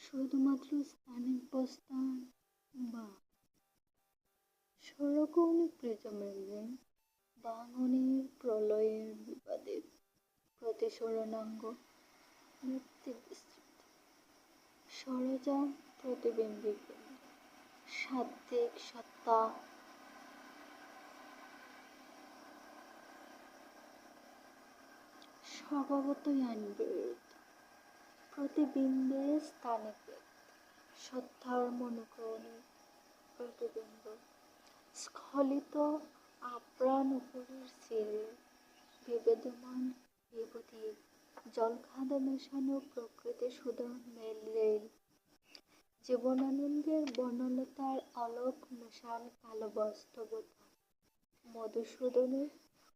শুধুমাত্র স্থানিক প্রস্থান বা সৌরকৌণিক প্রিজমের ভাঙনের প্রলয়ের বিবাদের প্রতিসরণাঙ্গ ভিত্তিক বিস্তৃত সরজাম প্রতিবিম্বিত সাত্ত্বিক সত্তা স্বভাবতই আইনবিরুদ্ধ প্রতিবিম্বের স্থানিক সত্তার মনোকৌণিক প্রতিবিম্ব স্খলিত আপ্রাণ উপরের সিঁড়ির বিবেদমান বিভূতি জলখাদে মেশানো প্রকৃতি সুধা রেল জীবনানন্দের বনলতার অলোক মেশান কালো বাস্তবতা মধুসূদনের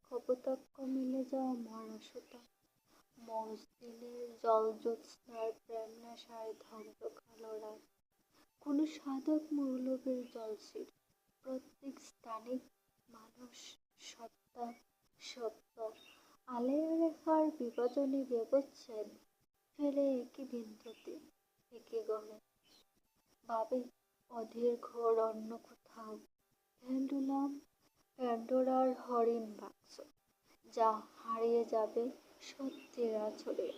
কপোতাক্ষ মিলে যাওয়া মরা সুতা মজদিনের জলজ্যোৎস্নার প্রেম নেশায় ধ্বংস কালো রাত কোনো সাধক মৌলবীর জলসির প্রত্যেক স্থানিক মানুষ সত্তা সত্য আলেয়া রেখার বিভাজনী ব্যবচ্ছেদ ফেলে একই বিন্দুতে একই গড়ে ভাবে অধীর ঘোর অন্য কোথাও পেন্ডুলাম প্যান্ডোরার হরিণ বাক্স যা হারিয়ে যাবে সত্যের আছড়ে